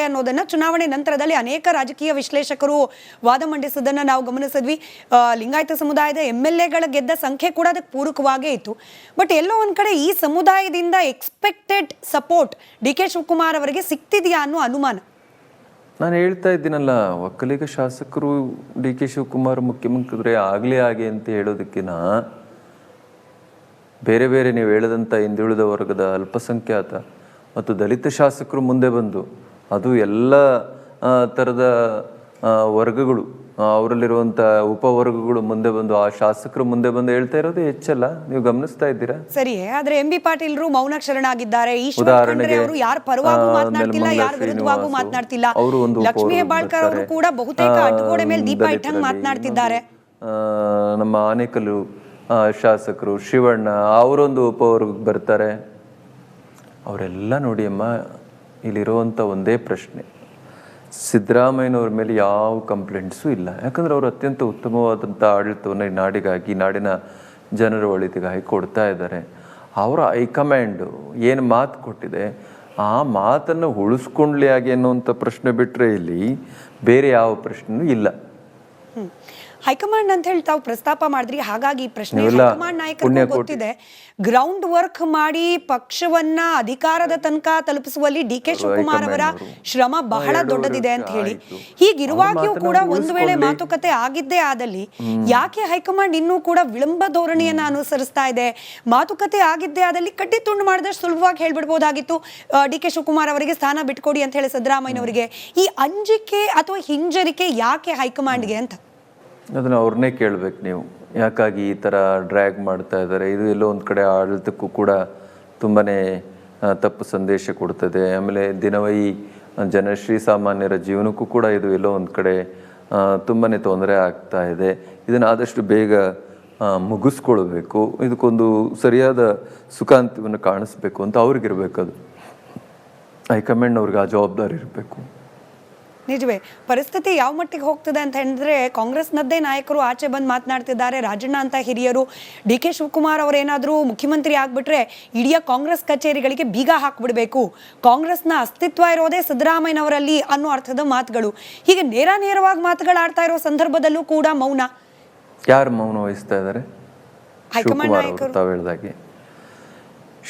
ಅನ್ನೋದನ್ನ ಚುನಾವಣೆ ನಂತರದಲ್ಲಿ ಅನೇಕ ರಾಜಕೀಯ ವಿಶ್ಲೇಷಕರು ವಾದ ಮಂಡಿಸೋದನ್ನ ನಾವು ಗಮನಿಸಿದ್ವಿ. ಲಿಂಗಾಯತ ಸಮುದಾಯದ MLAಗಳ ಗೆದ್ದ ಸಂಖ್ಯೆ ಕೂಡ ಅದಕ್ಕೆ ಪೂರಕವಾಗೇ ಇತ್ತು. ಬಟ್ ಎಲ್ಲೋ ಒಂದ್ ಕಡೆ ಈ ಸಮುದಾಯದಿಂದ ಎಕ್ಸ್ಪೆಕ್ಟೆಡ್ ಸಪೋರ್ಟ್ DK ಶಿವಕುಮಾರ್ ಅವರಿಗೆ ಸಿಗ್ತಿದೆಯಾ ಅನ್ನೋ ಅನುಮಾನ. ನಾನು ಹೇಳ್ತಾ ಇದ್ದೀನಲ್ಲ, ಒಕ್ಕಲಿಗ ಶಾಸಕರು DK ಶಿವಕುಮಾರ್ ಮುಖ್ಯಮಂತ್ರಿ ಆಗಲೇ ಹಾಗೆ ಅಂತ ಹೇಳೋದಕ್ಕಿಂತ ಬೇರೆ ಬೇರೆ ನೀವು ಹೇಳದಂಥ ಹಿಂದುಳಿದ ವರ್ಗದ ಅಲ್ಪಸಂಖ್ಯಾತ ಮತ್ತು ದಲಿತ ಶಾಸಕರು ಮುಂದೆ ಬಂದು, ಅದು ಎಲ್ಲ ಥರದ ವರ್ಗಗಳು, ಅವರಲ್ಲಿರುವಂಥ ಉಪವರ್ಗಗಳು ಮುಂದೆ ಬಂದು, ಆ ಶಾಸಕರು ಮುಂದೆ ಬಂದು ಹೇಳ್ತಾ ಇರೋದು ಹೆಚ್ಚಲ್ಲ, ನೀವು ಗಮನಿಸ್ತಾ ಇದ್ದೀರಾ? ಸರಿ, ಆದ್ರೆ MB ಪಾಟೀಲ್ರು ಮೌನ ಶರಣಾಗಿದ್ದಾರೆ. ಉದಾಹರಣೆಗೆ ಯಾರ ಪರವಾಗೂ ಮಾತನಾಡ್ತಿಲ್ಲ, ಯಾರ ವಿರುದ್ಧವಾಗೂ ಮಾತನಾಡ್ತಿಲ್ಲ. ಲಕ್ಷ್ಮೀ ಹೆಬ್ಬಾಳ್ಕರ್ ಅವರು ಕೂಡ ಬಹುತೇಕ ಅಡ್ಡಗೋಡೆ ಮೇಲೆ ದೀಪ ಇಟ್ಟಂಗೆ ಮಾತನಾಡ್ತಿದ್ದಾರೆ. ನಮ್ಮ ಆನೇಕಲ್ಲು ಶಾಸಕರು ಶಿವಣ್ಣ ಅವರೊಂದು ಉಪವರ್ಗಕ್ಕೆ ಬರ್ತಾರೆ. ಅವರೆಲ್ಲ ನೋಡಿ ಅಮ್ಮ, ಇಲ್ಲಿರುವಂಥ ಒಂದೇ ಪ್ರಶ್ನೆ, ಸಿದ್ದರಾಮಯ್ಯನವ್ರ ಮೇಲೆ ಯಾವ ಕಂಪ್ಲೇಂಟ್ಸು ಇಲ್ಲ. ಯಾಕಂದ್ರೆ ಅವರು ಅತ್ಯಂತ ಉತ್ತಮವಾದಂಥ ಆಡಳಿತವನ್ನು ಈ ನಾಡಿಗಾಗಿ, ನಾಡಿನ ಜನರ ಒಳಿತಿಗಾಗಿ ಕೊಡ್ತಾ ಇದ್ದಾರೆ. ಅವರ ಹೈಕಮಾಂಡು ಏನು ಮಾತು ಕೊಟ್ಟಿದೆ ಆ ಮಾತನ್ನು ಉಳಿಸ್ಕೊಂಡ್ಲಿ ಹಾಗೆ ಅನ್ನುವಂಥ ಪ್ರಶ್ನೆ ಬಿಟ್ಟರೆ ಇಲ್ಲಿ ಬೇರೆ ಯಾವ ಪ್ರಶ್ನೆಯೂ ಇಲ್ಲ. ಹೈಕಮಾಂಡ್ ಅಂತ ಹೇಳಿ ತಾವು ಪ್ರಸ್ತಾಪ ಮಾಡಿದ್ರಿ, ಹಾಗಾಗಿ ಪ್ರಶ್ನೆ ಹೈಕಮಾಂಡ್ ನಾಯಕರಿಗೆ ಗೊತ್ತಿದೆ ಗ್ರೌಂಡ್ ವರ್ಕ್ ಮಾಡಿ ಪಕ್ಷವನ್ನ ಅಧಿಕಾರದ ತನಕ ತಲುಪಿಸುವಲ್ಲಿ DK ಶಿವಕುಮಾರ್ ಅವರ ಶ್ರಮ ಬಹಳ ದೊಡ್ಡದಿದೆ ಅಂತ ಹೇಳಿ. ಹೀಗಿರುವಾಗಿಯೂ ಕೂಡ ಒಂದು ವೇಳೆ ಮಾತುಕತೆ ಆಗಿದ್ದೇ ಆದಲ್ಲಿ ಯಾಕೆ ಹೈಕಮಾಂಡ್ ಇನ್ನೂ ಕೂಡ ವಿಳಂಬ ಧೋರಣೆಯನ್ನ ಅನುಸರಿಸ್ತಾ ಇದೆ? ಮಾತುಕತೆ ಆಗಿದ್ದೇ ಆದಲ್ಲಿ ಕಡ್ಡಿ ತುಂಡು ಮಾಡಿದಷ್ಟು ಸುಲಭವಾಗಿ ಹೇಳ್ಬಿಡ್ಬೋದಾಗಿತ್ತು, DK ಶಿವಕುಮಾರ್ ಅವರಿಗೆ ಸ್ಥಾನ ಬಿಟ್ಕೊಡಿ ಅಂತ ಹೇಳಿ ಸಿದ್ದರಾಮಯ್ಯನವರಿಗೆ. ಈ ಅಂಜಿಕೆ ಅಥವಾ ಹಿಂಜರಿಕೆ ಯಾಕೆ ಹೈಕಮಾಂಡ್ಗೆ ಅಂತ ಅದನ್ನು ಅವ್ರನ್ನೇ ಕೇಳಬೇಕು ನೀವು. ಯಾಕಾಗಿ ಈ ಥರ ಡ್ರ್ಯಾಗ್ ಮಾಡ್ತಾ ಇದ್ದಾರೆ? ಇದು ಎಲ್ಲೋ ಒಂದು ಕಡೆ ಆಡಳಿತಕ್ಕೂ ಕೂಡ ತುಂಬಾ ತಪ್ಪು ಸಂದೇಶ ಕೊಡ್ತದೆ. ಆಮೇಲೆ ದಿನವೈ ಶ್ರೀಸಾಮಾನ್ಯರ ಜೀವನಕ್ಕೂ ಕೂಡ ಇದು ಎಲ್ಲೋ ಒಂದು ಕಡೆ ತುಂಬಾ ತೊಂದರೆ ಆಗ್ತಾ ಇದೆ. ಇದನ್ನು ಆದಷ್ಟು ಬೇಗ ಮುಗಿಸ್ಕೊಳ್ಬೇಕು, ಇದಕ್ಕೊಂದು ಸರಿಯಾದ ಸುಖಾಂತ್ಯವನ್ನು ಕಾಣಿಸ್ಬೇಕು ಅಂತ ಅವ್ರಿಗಿರ್ಬೇಕು. ಅದು ಹೈಕಮಾಂಡ್ನವ್ರಿಗೆ ಆ ಜವಾಬ್ದಾರಿ ಇರಬೇಕು. ನಿಜವೇ. ಪರಿಸ್ಥಿತಿ ಯಾವ ಮಟ್ಟಿಗೆ ಹೋಗ್ತದೆ ಅಂತ ಹೇಳಿದ್ರೆ ಕಾಂಗ್ರೆಸ್ನದ್ದೇ ನಾಯಕರು ಆಚೆ ಬಂದು ಮಾತನಾಡ್ತಿದ್ದಾರೆ. ರಾಜಣ್ಣ ಅಂತ ಹಿರಿಯರು DK ಶಿವಕುಮಾರ್ ಅವರೇನಾದರೂ ಮುಖ್ಯಮಂತ್ರಿ ಆಗ್ಬಿಟ್ರೆ ಇಡೀ ಕಾಂಗ್ರೆಸ್ ಕಚೇರಿಗಳಿಗೆ ಬೀಗ ಹಾಕ್ಬಿಡ್ಬೇಕು, ಕಾಂಗ್ರೆಸ್ನ ಅಸ್ತಿತ್ವ ಇರೋದೇ ಸಿದ್ದರಾಮಯ್ಯನವರಲ್ಲಿ ಅನ್ನೋ ಅರ್ಥದ ಮಾತುಗಳು. ಹೀಗೆ ನೇರವಾಗಿ ಮಾತುಗಳಾಡ್ತಾ ಇರೋ ಸಂದರ್ಭದಲ್ಲೂ ಕೂಡ ಮೌನ. ಯಾರು ಮೌನ ವಹಿಸ್ತಾ ಇದ್ದಾರೆ? ಹೈಕಮಾಂಡ್ ನಾಯಕರು. ತಾವು ಹೇಳಿದಾಗೆ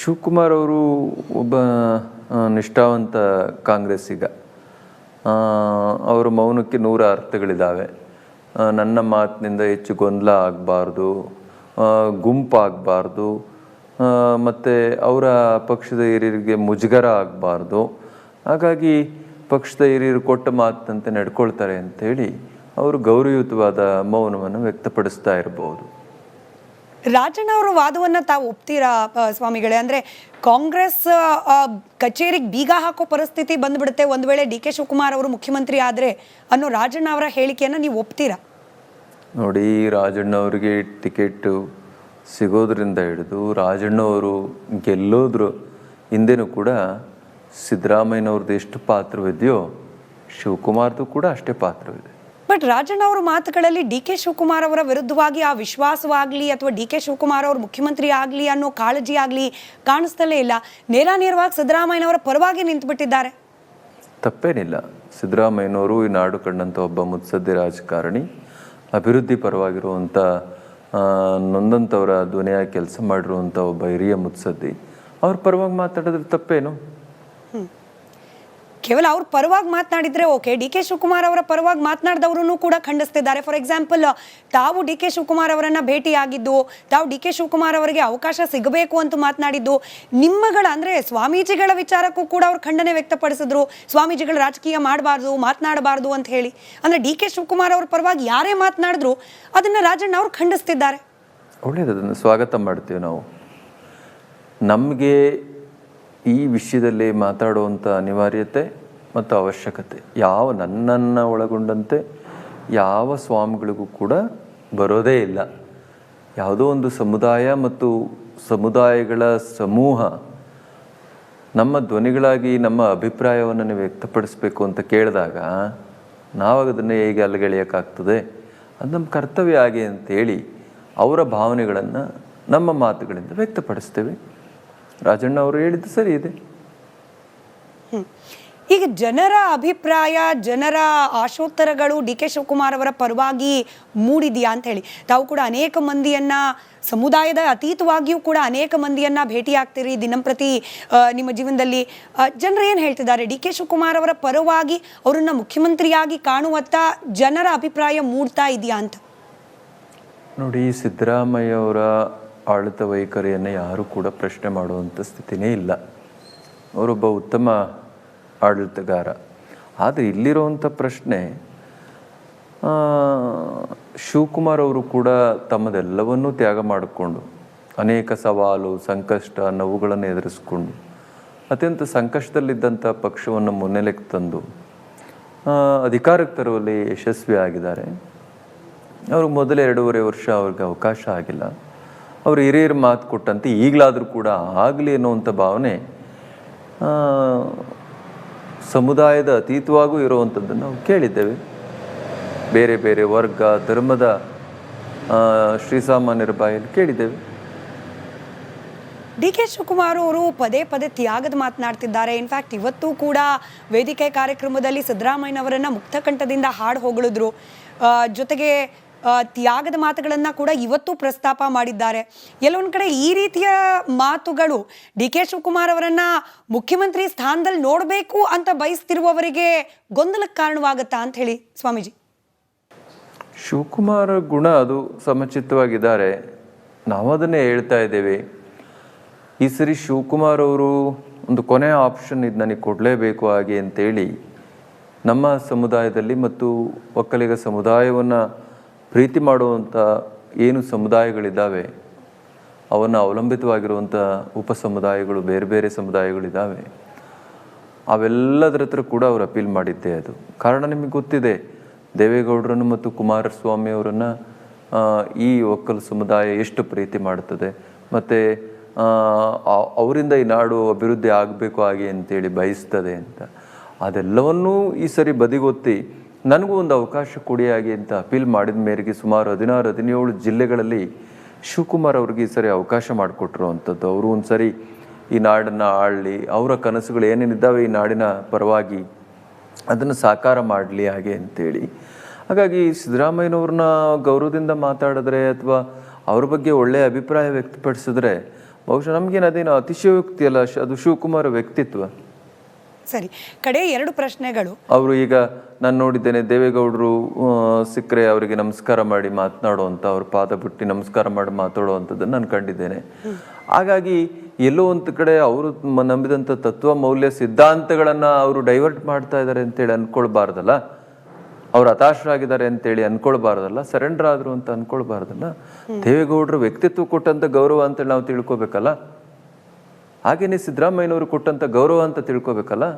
ಶಿವಕುಮಾರ್ ಅವರು ಒಬ್ಬ ನಿಷ್ಠಾವಂತ ಕಾಂಗ್ರೆಸ್ಸಿಗ. ಅವರ ಮೌನಕ್ಕೆ 100 ಅರ್ಥಗಳಿದ್ದಾವೆ. ನನ್ನ ಮಾತಿನಿಂದ ಹೆಚ್ಚು ಗೊಂದಲ ಆಗಬಾರ್ದು, ಗುಂಪಾಗಬಾರ್ದು, ಮತ್ತು ಅವರ ಪಕ್ಷದ ಹಿರಿಯರಿಗೆ ಮುಜುಗರ ಆಗಬಾರ್ದು. ಹಾಗಾಗಿ ಪಕ್ಷದ ಹಿರಿಯರು ಕೊಟ್ಟ ಮಾತಿನಂತೆ ನಡ್ಕೊಳ್ತಾರೆ ಅಂಥೇಳಿ ಅವರು ಗೌರವಯುತವಾದ ಮೌನವನ್ನು ವ್ಯಕ್ತಪಡಿಸ್ತಾ ಇರಬಹುದು. ರಾಜಣ್ಣ ಅವರ ವಾದವನ್ನ ತಾವು ಒಪ್ತೀರಾ ಸ್ವಾಮಿಗಳೇ? ಅಂದ್ರೆ ಕಾಂಗ್ರೆಸ್ ಕಚೇರಿಗೆ ಬೀಗ ಹಾಕೋ ಪರಿಸ್ಥಿತಿ ಬಂದ್ಬಿಡುತ್ತೆ ಒಂದು ವೇಳೆ DK ಶಿವಕುಮಾರ್ ಅವರು ಮುಖ್ಯಮಂತ್ರಿ ಆದ್ರೆ ಅನ್ನೋ ರಾಜಣ್ಣ ಅವರ ಹೇಳಿಕೆಯನ್ನ ನೀವು ಒಪ್ತೀರಾ? ನೋಡಿ, ರಾಜಣ್ಣ ಅವರಿಗೆ ಟಿಕೆಟ್ ಸಿಗೋದ್ರಿಂದ ಹಿಡಿದು ರಾಜಣ್ಣ ಅವರು ಗೆಲ್ಲೋದ್ರ ಹಿಂದೆನೂ ಕೂಡ ಸಿದ್ದರಾಮಯ್ಯನವ್ರದ್ದು ಎಷ್ಟು ಪಾತ್ರವಿದೆಯೋ ಶಿವಕುಮಾರ್ದು ಕೂಡ ಅಷ್ಟೇ ಪಾತ್ರವಿದೆ. ಬಟ್ ರಾಜಣ್ಣ ಅವರ ಮಾತುಗಳಲ್ಲಿ DK ಶಿವಕುಮಾರ್ ಅವರ ವಿರುದ್ಧವಾಗಿ ಆ ವಿಶ್ವಾಸವಾಗ್ಲಿ ಅಥವಾ DK ಶಿವಕುಮಾರ್ ಅವರು ಮುಖ್ಯಮಂತ್ರಿ ಆಗ್ಲಿ ಅನ್ನೋ ಕಾಳಜಿ ಆಗ್ಲಿ ಕಾಣಿಸ್ತಲೇ ಇಲ್ಲ. ನೇರವಾಗಿ ಸಿದ್ದರಾಮಯ್ಯನವರ ಪರವಾಗಿ ನಿಂತುಬಿಟ್ಟಿದ್ದಾರೆ. ತಪ್ಪೇನಿಲ್ಲ. ಸಿದ್ದರಾಮಯ್ಯನವರು ಈ ನಾಡು ಕಂಡಂಥ ಒಬ್ಬ ಮುತ್ಸದ್ದಿ ರಾಜಕಾರಣಿ, ಅಭಿವೃದ್ಧಿ ಪರವಾಗಿರುವಂಥ ನೊಂದಂಥವರ ಧ್ವನಿಯಾಗಿ ಕೆಲಸ ಮಾಡಿರುವಂಥ ಒಬ್ಬ ಹಿರಿಯ ಮುತ್ಸದ್ದಿ. ಅವ್ರ ಪರವಾಗಿ ಮಾತಾಡಿದ್ರೆ ತಪ್ಪೇನು? ಕೇವಲ ಅವ್ರ ಪರವಾಗಿ ಮಾತನಾಡಿದ್ರೆ ಓಕೆ, DK ಶಿವಕುಮಾರ್ ಅವರ ಪರವಾಗಿ ಮಾತನಾಡಿದವರು ಕೂಡ ಖಂಡಿಸ್ತಿದ್ದಾರೆ. ಫಾರ್ ಎಕ್ಸಾಂಪಲ್, ತಾವು DK ಶಿವಕುಮಾರ್ ಅವರನ್ನ ಭೇಟಿಯಾಗಿದ್ದು, ತಾವು DK ಶಿವಕುಮಾರ್ ಅವರಿಗೆ ಅವಕಾಶ ಸಿಗಬೇಕು ಅಂತ ಮಾತನಾಡಿದ್ದು, ನಿಮ್ಮಗಳ ಅಂದ್ರೆ ಸ್ವಾಮೀಜಿಗಳ ವಿಚಾರಕ್ಕೂ ಕೂಡ ಅವ್ರು ಖಂಡನೆ ವ್ಯಕ್ತಪಡಿಸಿದ್ರು. ಸ್ವಾಮೀಜಿಗಳು ರಾಜಕೀಯ ಮಾಡಬಾರ್ದು, ಮಾತನಾಡಬಾರ್ದು ಅಂತ ಹೇಳಿ. ಅಂದ್ರೆ DK ಶಿವಕುಮಾರ್ ಅವ್ರ ಪರವಾಗಿ ಯಾರೇ ಮಾತನಾಡಿದ್ರು ಅದನ್ನ ರಾಜಣ್ಣ ಅವ್ರು ಖಂಡಿಸ್ತಿದ್ದಾರೆ. ಒಳ್ಳೇದು, ಅದನ್ನು ಸ್ವಾಗತ ಮಾಡ್ತೀವಿ ನಾವು. ನಮಗೆ ಈ ವಿಷಯದಲ್ಲಿ ಮಾತಾಡುವಂಥ ಅನಿವಾರ್ಯತೆ ಮತ್ತು ಅವಶ್ಯಕತೆ ನನ್ನನ್ನು ಒಳಗೊಂಡಂತೆ ಯಾವ ಸ್ವಾಮಿಗಳಿಗೂ ಕೂಡ ಬರೋದೇ ಇಲ್ಲ. ಯಾವುದೋ ಒಂದು ಸಮುದಾಯ ಮತ್ತು ಸಮುದಾಯಗಳ ಸಮೂಹ ನಮ್ಮ ಧ್ವನಿಗಳಾಗಿ ನಮ್ಮ ಅಭಿಪ್ರಾಯವನ್ನು ನೀವು ವ್ಯಕ್ತಪಡಿಸಬೇಕು ಅಂತ ಕೇಳಿದಾಗ ನಾವು ಅದನ್ನು ಹೇಗೆ ಅಲ್ಲಗೆಳೆಯೋಕ್ಕಾಗ್ತದೆ? ಅದು ನಮ್ಮ ಕರ್ತವ್ಯ ಹಾಗೆ ಅಂತೇಳಿ ಅವರ ಭಾವನೆಗಳನ್ನು ನಮ್ಮ ಮಾತುಗಳಿಂದ ವ್ಯಕ್ತಪಡಿಸ್ತೇವೆ. ರಾಜಣ್ಣ ಅವರು ಹೇಳಿದ್ದು ಸರಿ ಇದೆ. ಈಗ ಜನರ ಅಭಿಪ್ರಾಯ, ಜನರ ಆಶೋತ್ತರಗಳು ಡಿ ಕೆ ಶಿವಕುಮಾರ್ ಅವರ ಪರವಾಗಿ ಮೂಡಿದೆಯಾ ಅಂತ ಹೇಳಿ, ತಾವು ಕೂಡ ಅನೇಕ ಮಂದಿಯನ್ನ, ಸಮುದಾಯದ ಅತೀತವಾಗಿಯೂ ಕೂಡ ಅನೇಕ ಮಂದಿಯನ್ನ ಭೇಟಿ ಆಗ್ತೀರಿ ದಿನಂಪ್ರತಿ ನಿಮ್ಮ ಜೀವನದಲ್ಲಿ. ಜನರು ಏನು ಹೇಳ್ತಿದ್ದಾರೆ? ಡಿ ಕೆ ಶಿವಕುಮಾರ್ ಅವರ ಪರವಾಗಿ ಅವರನ್ನ ಮುಖ್ಯಮಂತ್ರಿಯಾಗಿ ಕಾಣುವತ್ತ ಜನರ ಅಭಿಪ್ರಾಯ ಮೂಡ್ತಾ ಇದೆಯಾ ಅಂತ? ನೋಡಿ, ಸಿದ್ದರಾಮಯ್ಯ ಅವರ ಆಡಳಿತ ವೈಖರಿಯನ್ನು ಯಾರೂ ಕೂಡ ಪ್ರಶ್ನೆ ಮಾಡುವಂಥ ಸ್ಥಿತಿನೇ ಇಲ್ಲ. ಅವರೊಬ್ಬ ಉತ್ತಮ ಆಡಳಿತಗಾರ. ಆದರೆ ಇಲ್ಲಿರುವಂಥ ಪ್ರಶ್ನೆ, ಶಿವಕುಮಾರ್ ಅವರು ಕೂಡ ತಮ್ಮದೆಲ್ಲವನ್ನೂ ತ್ಯಾಗ ಮಾಡಿಕೊಂಡು ಅನೇಕ ಸವಾಲು, ಸಂಕಷ್ಟ, ನೋವುಗಳನ್ನು ಎದುರಿಸ್ಕೊಂಡು ಅತ್ಯಂತ ಸಂಕಷ್ಟದಲ್ಲಿದ್ದಂಥ ಪಕ್ಷವನ್ನು ಮುನ್ನೆಲೆಗೆ ತಂದು ಅಧಿಕಾರಕ್ಕೆ ತರುವಲ್ಲಿ ಯಶಸ್ವಿ ಆಗಿದ್ದಾರೆ. ಅವ್ರಿಗೆ ಮೊದಲ 2.5 ವರ್ಷ ಅವ್ರಿಗೆ ಅವಕಾಶ ಆಗಿಲ್ಲ. ಅವರು ಹಿರಿಯರು ಮಾತು ಕೊಟ್ಟಂತೆ ಈಗಲಾದರೂ ಕೂಡ ಆಗಲಿ ಅನ್ನುವಂಥ ಭಾವನೆ ಸಮುದಾಯದ ಅತೀತವಾಗೂ ಇರುವಂಥದ್ದನ್ನು ನಾವು ಕೇಳಿದ್ದೇವೆ. ಬೇರೆ ಬೇರೆ ವರ್ಗ, ಧರ್ಮದ ಶ್ರೀಸಾಮಾನ್ಯರ ಬಾಯಲ್ಲಿ ಕೇಳಿದ್ದೇವೆ. ಡಿ ಕೆ ಶಿವಕುಮಾರ್ ಅವರು ಪದೇ ಪದೇ ತ್ಯಾಗದ ಮಾತನಾಡ್ತಿದ್ದಾರೆ. ಇನ್ಫ್ಯಾಕ್ಟ್ ಇವತ್ತು ಕೂಡ ವೇದಿಕೆ ಕಾರ್ಯಕ್ರಮದಲ್ಲಿ ಸಿದ್ದರಾಮಯ್ಯನವರನ್ನ ಮುಕ್ತಕಂಠದಿಂದ ಹಾಡು ಹೊಗಳಿದ್ರು. ಜೊತೆಗೆ ತ್ಯಾಗದ ಮಾತುಗಳನ್ನು ಕೂಡ ಇವತ್ತು ಪ್ರಸ್ತಾಪ ಮಾಡಿದ್ದಾರೆ. ಎಲ್ಲೊಂದು ಕಡೆ ಈ ರೀತಿಯ ಮಾತುಗಳು ಡಿ ಕೆ ಶಿವಕುಮಾರ್ ಅವರನ್ನ ಮುಖ್ಯಮಂತ್ರಿ ಸ್ಥಾನದಲ್ಲಿ ನೋಡಬೇಕು ಅಂತ ಬಯಸ್ತಿರುವವರಿಗೆ ಗೊಂದಲಕ್ಕೆ ಕಾರಣವಾಗತ್ತಾ ಅಂತ ಹೇಳಿ ಸ್ವಾಮೀಜಿ? ಶಿವಕುಮಾರ್ ಗುಣ ಅದು ಸಮಚಿತ್ತವಾಗಿದ್ದಾರೆ. ನಾವು ಅದನ್ನೇ ಹೇಳ್ತಾ ಇದ್ದೇವೆ. ಈ ಸರಿ ಶಿವಕುಮಾರ್ ಅವರು ಒಂದು ಕೊನೆಯ ಆಪ್ಷನ್ ಇದು ನನಗೆ ಕೊಡಲೇಬೇಕು ಹಾಗೆ ಅಂತೇಳಿ ನಮ್ಮ ಸಮುದಾಯದಲ್ಲಿ ಮತ್ತು ಒಕ್ಕಲಿಗ ಸಮುದಾಯವನ್ನು ಪ್ರೀತಿ ಮಾಡುವಂಥ ಏನು ಸಮುದಾಯಗಳಿದ್ದಾವೆ, ಅವನ್ನು ಅವಲಂಬಿತವಾಗಿರುವಂಥ ಉಪ ಸಮುದಾಯಗಳು, ಬೇರೆ ಬೇರೆ ಸಮುದಾಯಗಳಿದ್ದಾವೆ, ಅವೆಲ್ಲದರ ಹತ್ರ ಕೂಡ ಅವರು ಅಪೀಲ್ ಮಾಡಿದ್ದೇ ಅದು. ಕಾರಣ ನಿಮಗೆ ಗೊತ್ತಿದೆ, ದೇವೇಗೌಡರನ್ನು ಮತ್ತು ಕುಮಾರಸ್ವಾಮಿ ಅವರನ್ನು ಈ ಒಕ್ಕಲು ಸಮುದಾಯ ಎಷ್ಟು ಪ್ರೀತಿ ಮಾಡುತ್ತದೆ, ಮತ್ತು ಅವರಿಂದ ಈ ನಾಡು ಅಭಿವೃದ್ಧಿ ಆಗಬೇಕು ಹಾಗೆ ಅಂತೇಳಿ ಬಯಸ್ತದೆ ಅಂತ. ಅದೆಲ್ಲವನ್ನೂ ಈ ಸರಿ ಬದಿಗೊತ್ತಿ ನನಗೂ ಒಂದು ಅವಕಾಶ ಕೊಡಿ ಹಾಗೆ ಅಂತ ಅಪೀಲ್ ಮಾಡಿದ ಮೇರೆಗೆ ಸುಮಾರು 16-17 ಜಿಲ್ಲೆಗಳಲ್ಲಿ ಶಿವಕುಮಾರ್ ಅವ್ರಿಗೆ ಈ ಸರಿ ಅವಕಾಶ ಮಾಡಿಕೊಟ್ಟಿರುವಂಥದ್ದು. ಅವರು ಒಂದು ಸರಿ ಈ ನಾಡನ್ನು ಆಳಲಿ, ಅವರ ಕನಸುಗಳು ಏನೇನಿದ್ದಾವೆ ಈ ನಾಡಿನ ಪರವಾಗಿ ಅದನ್ನು ಸಾಕಾರ ಮಾಡಲಿ ಹಾಗೆ ಅಂತೇಳಿ. ಹಾಗಾಗಿ ಸಿದ್ದರಾಮಯ್ಯನವ್ರನ್ನ ಗೌರವದಿಂದ ಮಾತಾಡಿದ್ರೆ ಅಥವಾ ಅವ್ರ ಬಗ್ಗೆ ಒಳ್ಳೆಯ ಅಭಿಪ್ರಾಯ ವ್ಯಕ್ತಪಡಿಸಿದ್ರೆ ಬಹುಶಃ ನಮಗೇನು ಅದೇನು ಅತಿಶಯೋಕ್ತಿ ಅಲ್ಲ, ಅದು ಶಿವಕುಮಾರ್ ವ್ಯಕ್ತಿತ್ವ. ಸರಿ, ಕಡೆ 2 ಪ್ರಶ್ನೆಗಳು. ಅವರು ಈಗ ನಾನು ನೋಡಿದ್ದೇನೆ, ದೇವೇಗೌಡರು ಸಿಕ್ಕರೆ ಅವರಿಗೆ ನಮಸ್ಕಾರ ಮಾಡಿ ಮಾತನಾಡುವಂಥ, ಅವ್ರ ಪಾದ ಬಿಟ್ಟು ನಮಸ್ಕಾರ ಮಾಡಿ ಮಾತಾಡುವಂಥದ್ದನ್ನು ನಾನು ಕಂಡಿದ್ದೇನೆ. ಹಾಗಾಗಿ ಎಲ್ಲೋ ಒಂದು ಕಡೆ ಅವರು ನಂಬಿದಂಥ ತತ್ವ, ಮೌಲ್ಯ, ಸಿದ್ಧಾಂತಗಳನ್ನು ಅವರು ಡೈವರ್ಟ್ ಮಾಡ್ತಾ ಇದ್ದಾರೆ ಅಂತೇಳಿ ಅನ್ಕೊಳ್ಬಾರ್ದಲ್ಲ, ಅವ್ರು ಹತಾಶರಾಗಿದ್ದಾರೆ ಅಂತೇಳಿ ಅನ್ಕೊಳ್ಬಾರ್ದಲ್ಲ, ಸರೆಂಡರ್ ಆದರು ಅಂತ ಅನ್ಕೊಳ್ಬಾರ್ದಲ್ಲ. ದೇವೇಗೌಡರು ವ್ಯಕ್ತಿತ್ವ ಕೊಟ್ಟಂಥ ಗೌರವ ಅಂತೇಳಿ ನಾವು ತಿಳ್ಕೊಬೇಕಲ್ಲ, ಹಾಗೇನೆ ಸಿದ್ದರಾಮಯ್ಯನವರು ಕೊಟ್ಟಂಥ ಗೌರವ ಅಂತ ತಿಳ್ಕೊಬೇಕಲ್ಲ.